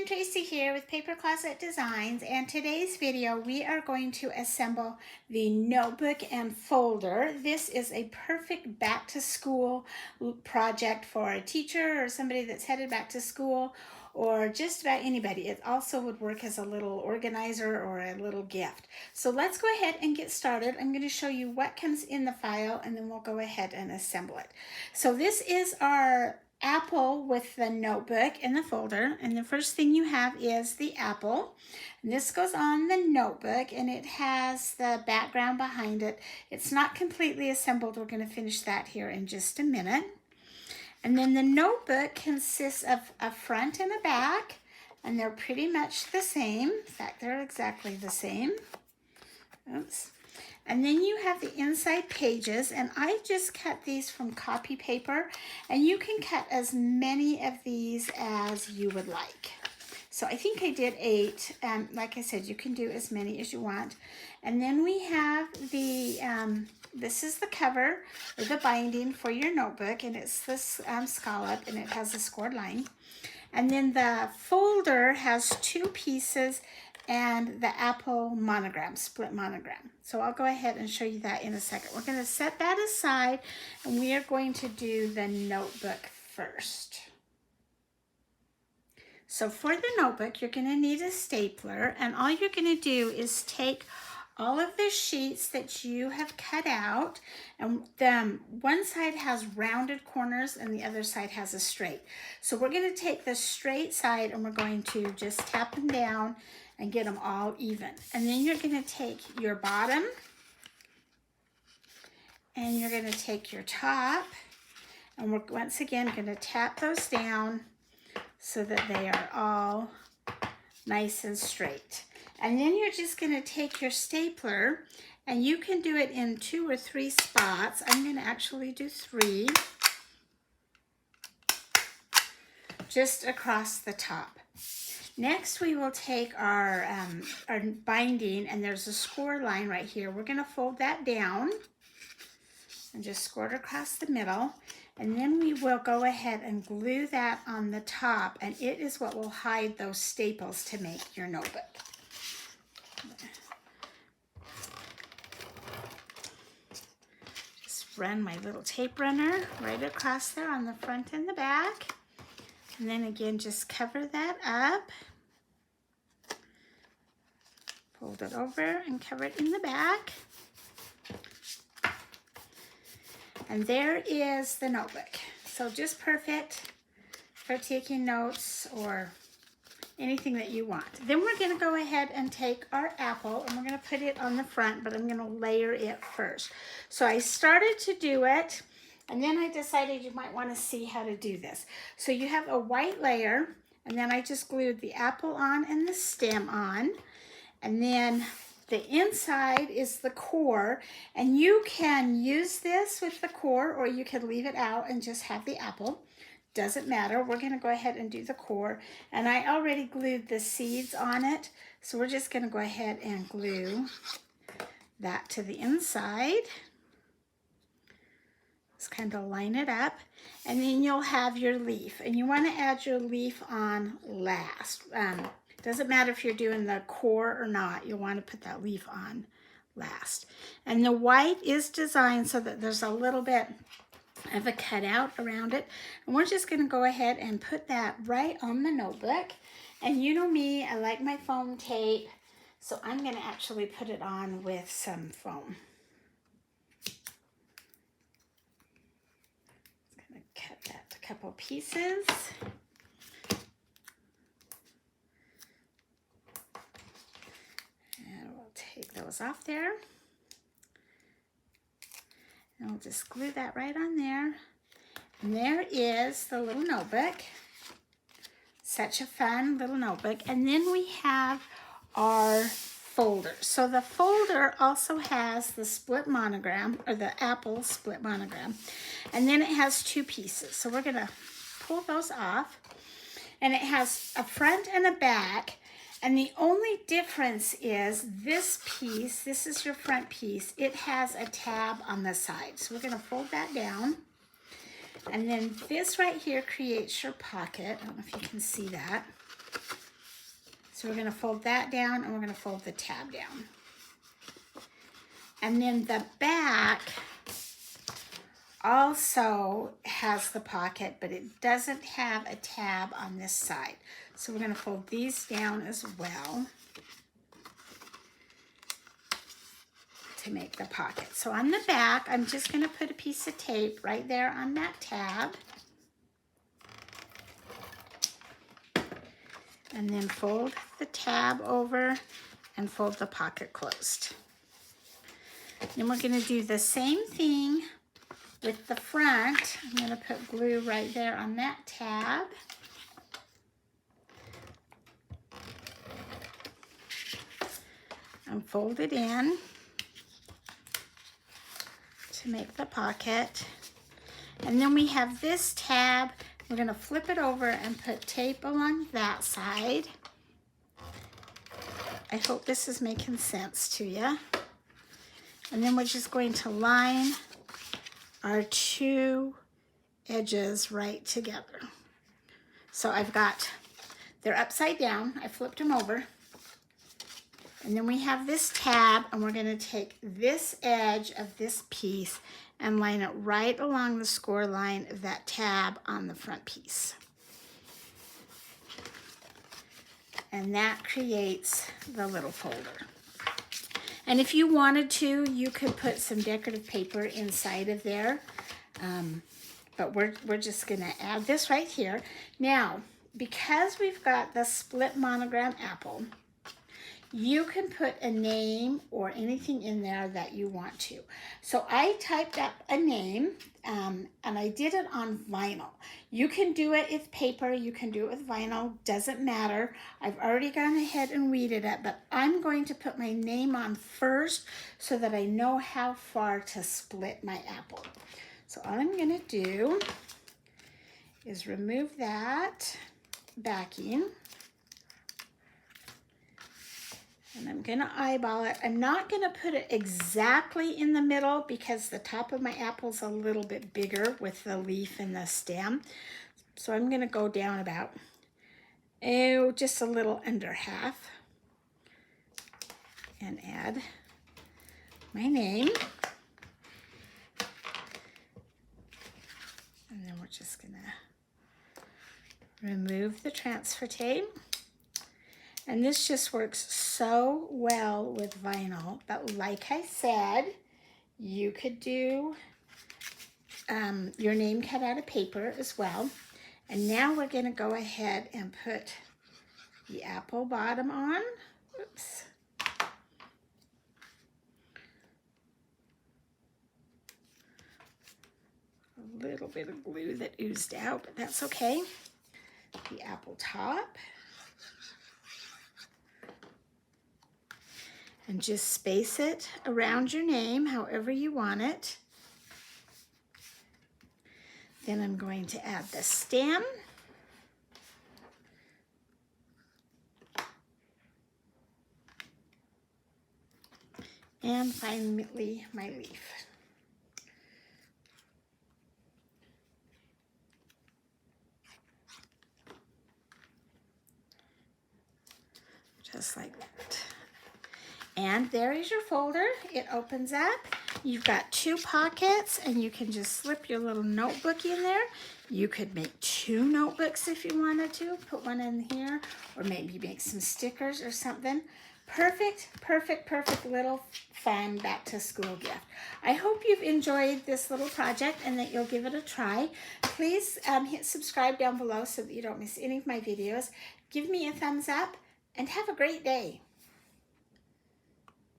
Tracy here with Paper Closet Designs, and today's video we are going to assemble the notebook and folder. This is a perfect back to school project for a teacher or somebody that's headed back to school, or just about anybody. It also would work as a little organizer or a little gift. So let's go ahead and get started. I'm going to show you what comes in the file and then we'll go ahead and assemble it. So this is our apple with the notebook and the folder, and the first thing you have is the apple, and this goes on the notebook and it has the background behind it. It's not completely assembled. We're going to finish that here in just a minute. And then the notebook consists of a front and a back, and they're pretty much the same. In fact, they're exactly the same. Oops. And then you have the inside pages, and I just cut these from copy paper, and you can cut as many of these as you would like. So I think I did 8. Like I said, you can do as many as you want. And then we have the, this is the cover or the binding for your notebook, and it's this scallop, and it has a scored line. And then the folder has 2 pieces and the apple monogram, split monogram. So I'll go ahead and show you that in a second. We're going to set that aside, and we are going to do the notebook first. So for the notebook, you're going to need a stapler, and all you're going to do is take all of the sheets that you have cut out, and one side has rounded corners and the other side has a straight. So we're going to take the straight side and we're going to just tap them down and get them all even. And then you're going to take your bottom and you're going to take your top, and we're once again going to tap those down so that they are all nice and straight. And then you're just going to take your stapler, and you can do it in 2 or 3 spots. I'm going to actually do 3, just across the top. Next, we will take our binding, and there's a score line right here. We're going to fold that down and just score it across the middle. And then we will go ahead and glue that on the top, and it is what will hide those staples to make your notebook. Just run my little tape runner right across there on the front and the back. And then again, just cover that up. Fold it over and cover it in the back. And there is the notebook. So just perfect for taking notes or anything that you want. Then we're going to go ahead and take our apple, and we're going to put it on the front, but I'm going to layer it first. So I started to do it, and then I decided you might want to see how to do this. So you have a white layer, and then I just glued the apple on and the stem on, and then the inside is the core, and you can use this with the core or you can leave it out and just have the apple. Doesn't matter. We're going to go ahead and do the core, and I already glued the seeds on it, so we're just going to go ahead and glue that to the inside. Just kind of line it up, and then you'll have your leaf, and you want to add your leaf on last. Doesn't matter if you're doing the core or not, you'll want to put that leaf on last. And the white is designed so that there's a little bit of a cutout around it. And we're just going to go ahead and put that right on the notebook. And you know me, I like my foam tape, so I'm going to actually put it on with some foam. I'm going to cut that to a couple pieces. Take those off there, and we'll just glue that right on there. And there is the little notebook. Such a fun little notebook. And then we have our folder. So the folder also has the split monogram, or the apple split monogram, and then it has 2 pieces. So we're going to pull those off, and it has a front and a back. And the only difference is this piece, this is your front piece, it has a tab on the side. So we're going to fold that down. And then this right here creates your pocket. I don't know if you can see that. So we're going to fold that down and we're going to fold the tab down. And then the back also has the pocket, but it doesn't have a tab on this side. So we're going to fold these down as well to make the pocket. So on the back, I'm just going to put a piece of tape right there on that tab. And then fold the tab over and fold the pocket closed. Then we're going to do the same thing with the front. I'm going to put glue right there on that tab. And fold it in to make the pocket. And then we have this tab. We're going to flip it over and put tape along that side. I hope this is making sense to you. And then we're just going to line our two edges right together. So they're upside down. I flipped them over. And then we have this tab, and we're going to take this edge of this piece and line it right along the score line of that tab on the front piece. And that creates the little folder. And if you wanted to, you could put some decorative paper inside of there. But we're just going to add this right here. Now, because we've got the split monogram apple, you can put a name or anything in there that you want to. So I typed up a name, and I did it on vinyl. You can do it with paper, you can do it with vinyl, doesn't matter. I've already gone ahead and weeded it, but I'm going to put my name on first so that I know how far to split my apple. So all I'm going to do is remove that backing. And I'm going to eyeball it. I'm not going to put it exactly in the middle because the top of my apple's a little bit bigger with the leaf and the stem. So I'm going to go down about, just a little under half. And add my name. And then we're just going to remove the transfer tape. And this just works so well with vinyl, but like I said, you could do your name cut out of paper as well. And now we're going to go ahead and put the apple bottom on. Oops. A little bit of glue that oozed out, but that's okay. The apple top. And just space it around your name however you want it. Then I'm going to add the stem. And finally, my leaf. Just like that. And there is your folder. It opens up. You've got two pockets, and you can just slip your little notebook in there. You could make two notebooks if you wanted to. Put one in here, or maybe make some stickers or something. Perfect, perfect, perfect little fun back to school gift. I hope you've enjoyed this little project and that you'll give it a try. Please hit subscribe down below so that you don't miss any of my videos. Give me a thumbs up and have a great day.